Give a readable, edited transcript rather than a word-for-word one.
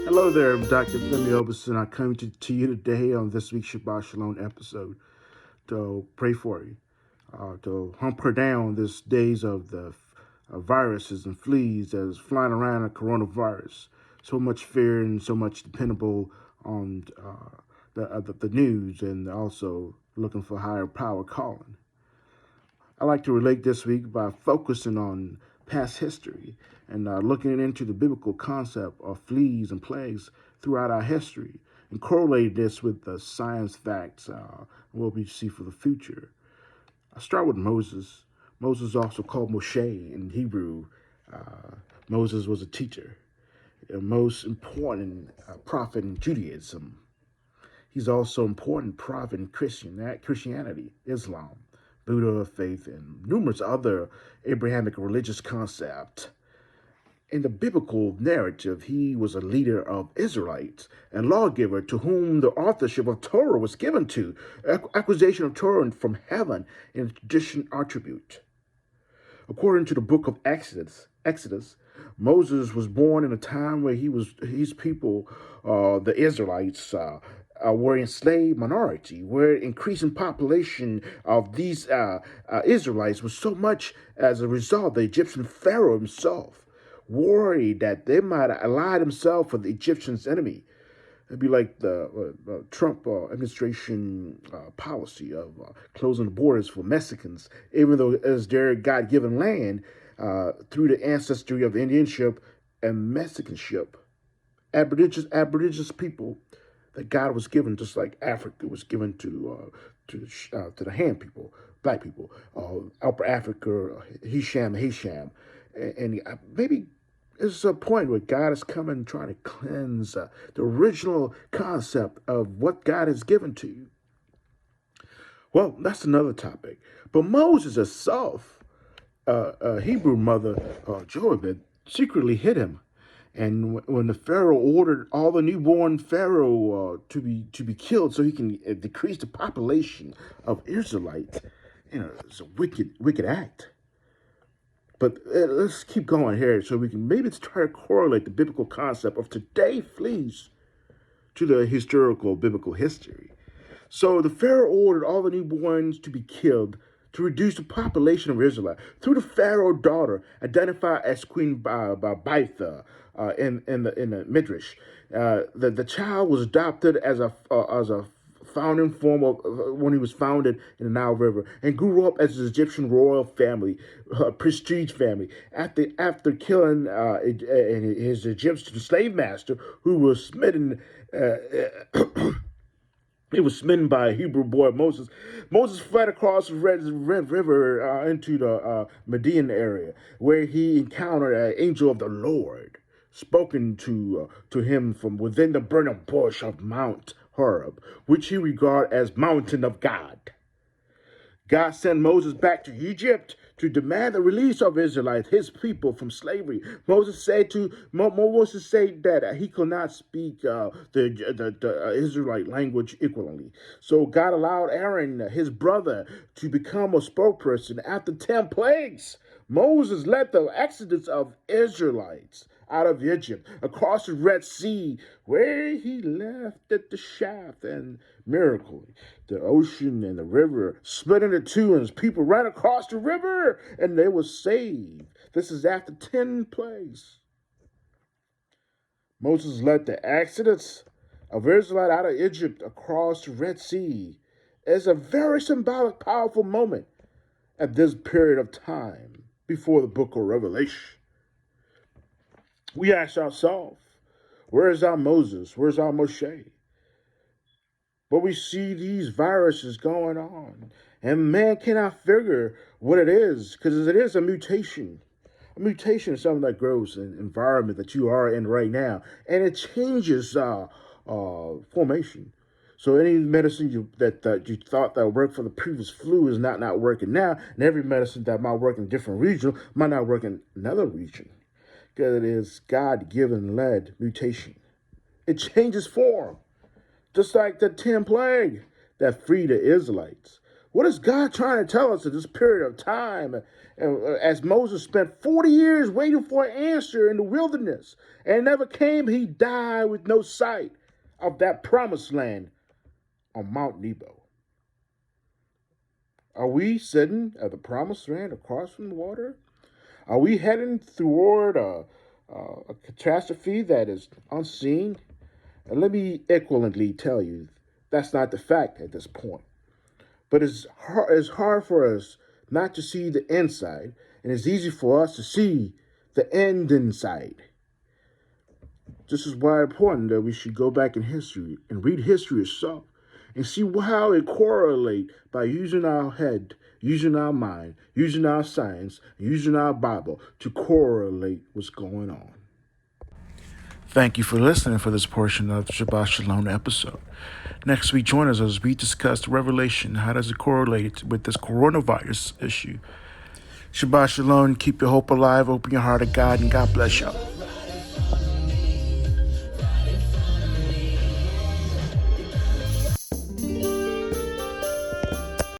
Hello there, I'm Dr. Femi Oberson. I come to you today on this week's Shabbat Shalom episode to pray for you, to hunker down these days of the viruses and fleas that is flying around the coronavirus. So much fear and so much dependable on the news and also looking for higher power calling. I like to relate this week by focusing on past history and looking into the biblical concept of fleas and plagues throughout our history and correlate this with the science facts what we see for the future. I start with Moses. Moses, also called Moshe in Hebrew. Moses was a teacher, the most important prophet in Judaism. He's also an important prophet in Christianity, Islam, Buddha faith, and numerous other Abrahamic religious concepts. In the biblical narrative, he was a leader of Israelites and lawgiver to whom the authorship of Torah was given to, acquisition of Torah from heaven in a tradition attribute. According to the book of Exodus, Moses was born in a time where his people, the Israelites, were enslaved minority, where increasing population of these Israelites was so much as a result the Egyptian Pharaoh himself worried that they might ally themselves with the Egyptians' enemy. It'd be like the Trump administration policy of closing the borders for Mexicans, even though as their God-given land through the ancestry of Indianship and Mexicanship, Aboriginal people that God was given, just like Africa was given to the hand people, black people, Upper Africa, Hisham, and maybe it's a point where God is coming trying to cleanse the original concept of what God has given to you. Well, that's another topic. But Moses himself, Hebrew mother Jochebed, secretly hid him. And when the Pharaoh ordered all the newborn Pharaoh to be killed, so he can decrease the population of Israelites, it's a wicked act. But let's keep going here so we can maybe try to correlate the biblical concept of today fleas to the historical biblical history. So the Pharaoh ordered all the newborns to be killed to reduce the population of Israel through the Pharaoh daughter, identified as Queen Bitha in the Midrash. The child was adopted as a founding form of when he was founded in the Nile River and grew up as an Egyptian royal family, prestige family. After killing his Egyptian slave master, who was smitten. He was smitten by a Hebrew boy, Moses. Moses fled across the Red River into the Median area, where he encountered an angel of the Lord, spoken to him from within the burning bush of Mount Horeb, which he regarded as mountain of God. God sent Moses back to Egypt to demand the release of Israelites, his people, from slavery. Moses said that he could not speak the Israelite language equally. So God allowed Aaron, his brother, to become a spokesperson after 10 plagues. Moses led the exodus of Israelites out of Egypt across the Red Sea, where he left at the shaft, and miraculously, the ocean and the river split into two, and his people ran across the river, and they were saved. This is after 10 plagues. Moses led the exodus of Israel out of Egypt across the Red Sea. It's a very symbolic, powerful moment at this period of time before the book of Revelation. We ask ourselves, where's our Moses? Where's our Moshe? But we see these viruses going on, and man cannot figure what it is because it is a mutation. A mutation is something that grows in the environment that you are in right now, and it changes formation. So any medicine that you thought that worked for the previous flu is not working now, and every medicine that might work in a different region might not work in another region because it is God-given led mutation. It changes form, just like the 10 plague that freed the Israelites. What is God trying to tell us in this period of time? As Moses spent 40 years waiting for an answer in the wilderness and it never came, he died with no sight of that promised land on Mount Nebo. Are we sitting at the promised land across from the water? Are we heading toward a catastrophe that is unseen? And let me equivalently tell you, that's not the fact at this point. But it's hard for us not to see the inside, and it's easy for us to see the end inside. This is why it's important that we should go back in history and read history itself and see how it correlates by using our head, using our mind, using our science, using our Bible to correlate what's going on. Thank you for listening for this portion of the Shabbat Shalom episode. Next week, join us as we discuss Revelation. How does it correlate with this coronavirus issue? Shabbat Shalom. Keep your hope alive. Open your heart to God, and God bless y'all.